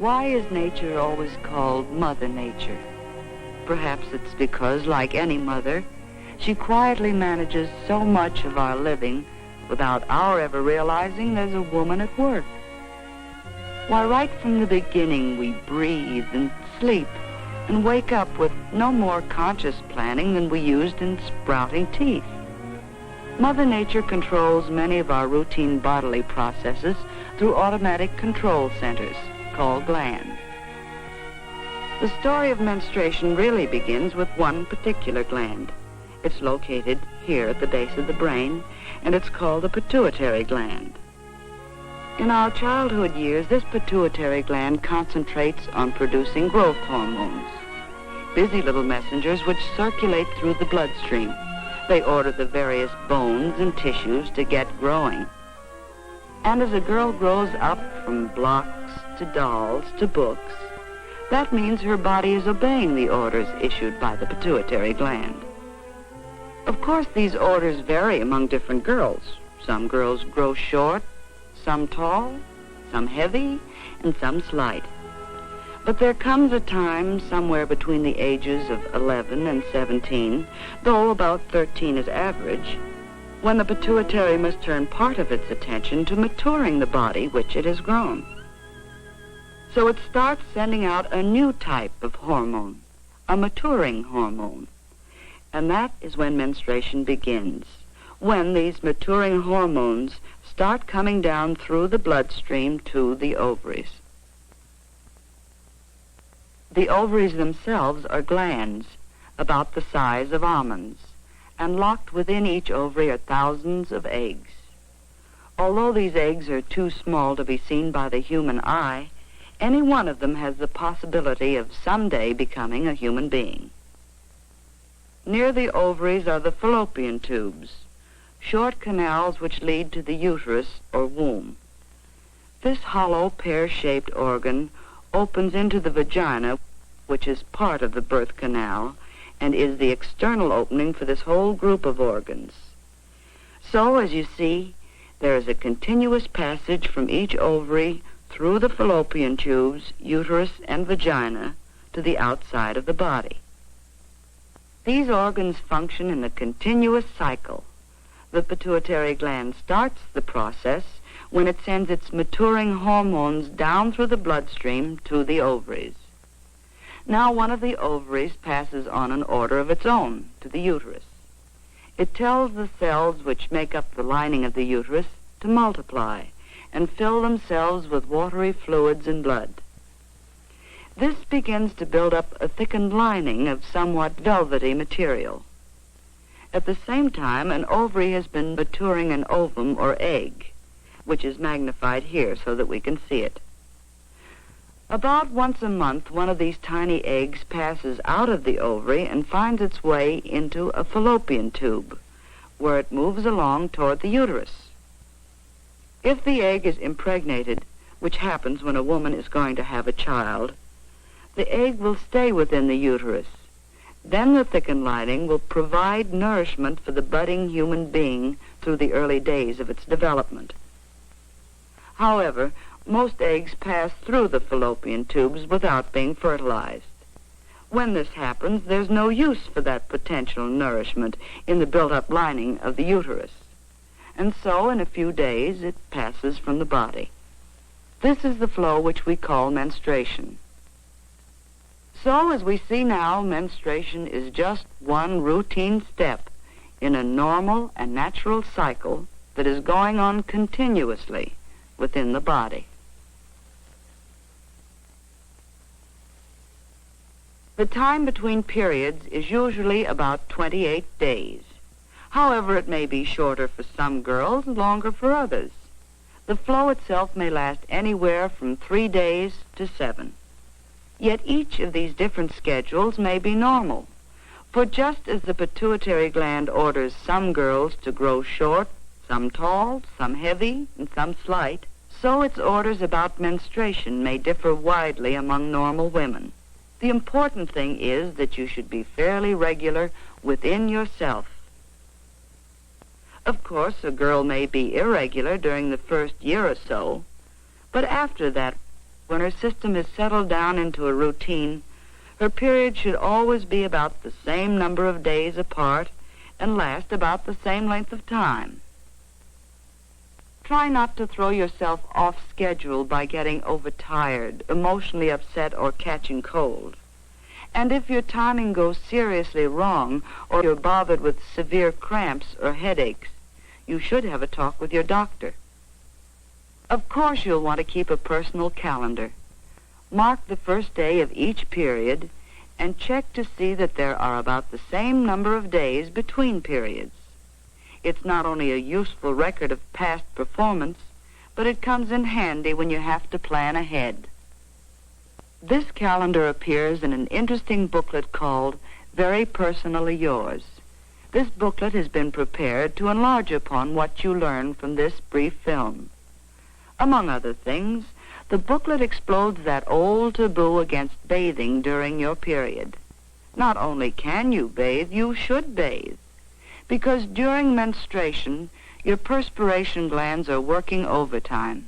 Why is nature always called Mother Nature? Perhaps it's because, like any mother, she quietly manages so much of our living without our ever realizing there's a woman at work. Why, right from the beginning, we breathe and sleep and wake up with no more conscious planning than we used in sprouting teeth. Mother Nature controls many of our routine bodily processes through automatic control centers called glands. The story of menstruation really begins with one particular gland. It's located here at the base of the brain, and it's called the pituitary gland. In our childhood years, this pituitary gland concentrates on producing growth hormones, busy little messengers which circulate through the bloodstream. They order the various bones and tissues to get growing. And as a girl grows up from blocks to dolls to books, that means her body is obeying the orders issued by the pituitary gland. Of course, these orders vary among different girls. Some girls grow short, some tall, some heavy, and some slight. But there comes a time somewhere between the ages of 11 and 17, though about 13 is average, when the pituitary must turn part of its attention to maturing the body which it has grown. So it starts sending out a new type of hormone, a maturing hormone. And that is when menstruation begins, when these maturing hormones start coming down through the bloodstream to the ovaries. The ovaries themselves are glands about the size of almonds, and locked within each ovary are thousands of eggs. Although these eggs are too small to be seen by the human eye, any one of them has the possibility of someday becoming a human being. Near the ovaries are the fallopian tubes, short canals which lead to the uterus or womb. This hollow pear-shaped organ opens into the vagina, which is part of the birth canal, and is the external opening for this whole group of organs. So, as you see, there is a continuous passage from each ovary through the fallopian tubes, uterus, and vagina to the outside of the body. These organs function in a continuous cycle. The pituitary gland starts the process when it sends its maturing hormones down through the bloodstream to the ovaries. Now one of the ovaries passes on an order of its own to the uterus. It tells the cells which make up the lining of the uterus to multiply and fill themselves with watery fluids and blood. This begins to build up a thickened lining of somewhat velvety material. At the same time, an ovary has been maturing an ovum or egg, which is magnified here so that we can see it. About once a month, one of these tiny eggs passes out of the ovary and finds its way into a fallopian tube, where it moves along toward the uterus. If the egg is impregnated, which happens when a woman is going to have a child, the egg will stay within the uterus. Then the thickened lining will provide nourishment for the budding human being through the early days of its development. However, most eggs pass through the fallopian tubes without being fertilized. When this happens, there's no use for that potential nourishment in the built-up lining of the uterus. And so, in a few days, it passes from the body. This is the flow which we call menstruation. So, as we see now, menstruation is just one routine step in a normal and natural cycle that is going on continuously within the body. The time between periods is usually about 28 days. However, it may be shorter for some girls and longer for others. The flow itself may last anywhere from 3 days to 7. Yet each of these different schedules may be normal, for just as the pituitary gland orders some girls to grow short, some tall, some heavy, and some slight, so its orders about menstruation may differ widely among normal women. The important thing is that you should be fairly regular within yourself. Of course, a girl may be irregular during the first year or so, but after that, when her system is settled down into a routine, her period should always be about the same number of days apart and last about the same length of time. Try not to throw yourself off schedule by getting overtired, emotionally upset, or catching cold. And if your timing goes seriously wrong, or you're bothered with severe cramps or headaches, you should have a talk with your doctor. Of course, you'll want to keep a personal calendar. Mark the first day of each period and check to see that there are about the same number of days between periods. It's not only a useful record of past performance, but it comes in handy when you have to plan ahead. This calendar appears in an interesting booklet called Very Personally Yours. This booklet has been prepared to enlarge upon what you learn from this brief film. Among other things, the booklet explodes that old taboo against bathing during your period. Not only can you bathe, you should bathe. Because during menstruation, your perspiration glands are working overtime.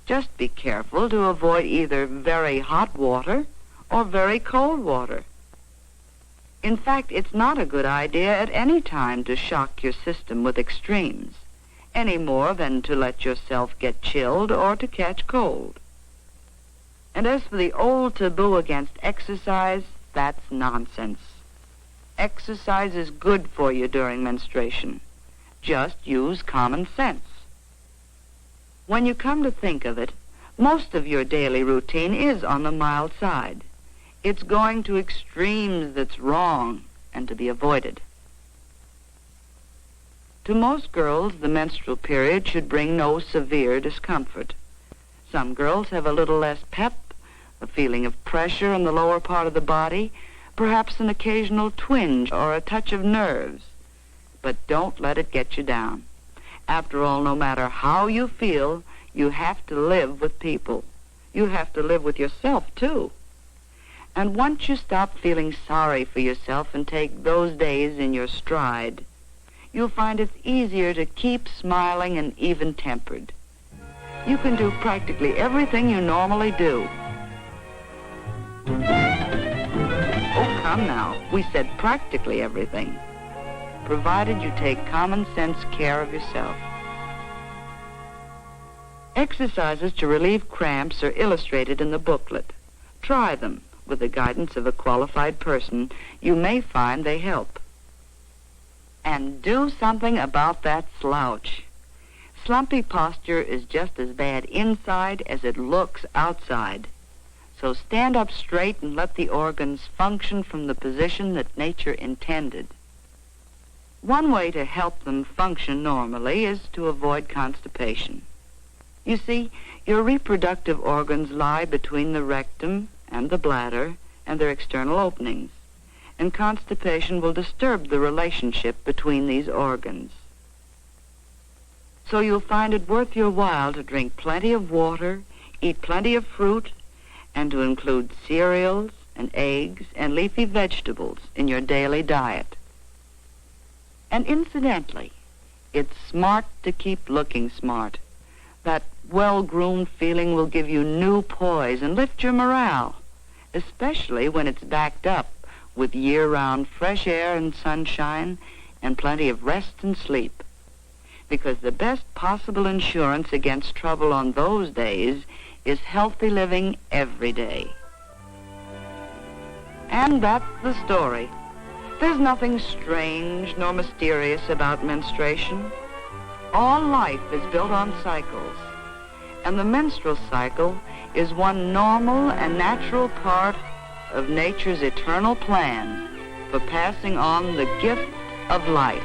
Just be careful to avoid either very hot water or very cold water. In fact, it's not a good idea at any time to shock your system with extremes, any more than to let yourself get chilled or to catch cold. And as for the old taboo against exercise, that's nonsense. Exercise is good for you during menstruation. Just use common sense. When you come to think of it, most of your daily routine is on the mild side. It's going to extremes that's wrong and to be avoided. To most girls, the menstrual period should bring no severe discomfort. Some girls have a little less pep, a feeling of pressure in the lower part of the body, perhaps an occasional twinge or a touch of nerves. But don't let it get you down. After all, no matter how you feel, you have to live with people. You have to live with yourself, too. And once you stop feeling sorry for yourself and take those days in your stride, you'll find it's easier to keep smiling and even-tempered. You can do practically everything you normally do. Oh, come now. We said practically everything, provided you take common sense care of yourself. Exercises to relieve cramps are illustrated in the booklet. Try them. With the guidance of a qualified person, you may find they help. And do something about that slouch. Slumpy posture is just as bad inside as it looks outside. So stand up straight and let the organs function from the position that nature intended. One way to help them function normally is to avoid constipation. You see, your reproductive organs lie between the rectum and the bladder and their external openings, and constipation will disturb the relationship between these organs. So you'll find it worth your while to drink plenty of water, eat plenty of fruit, and to include cereals and eggs and leafy vegetables in your daily diet. And incidentally, it's smart to keep looking smart. That well-groomed feeling will give you new poise and lift your morale, especially when it's backed up with year-round fresh air and sunshine and plenty of rest and sleep. Because the best possible insurance against trouble on those days is healthy living every day. And that's the story. There's nothing strange nor mysterious about menstruation. All life is built on cycles, and the menstrual cycle is one normal and natural part of nature's eternal plan for passing on the gift of life.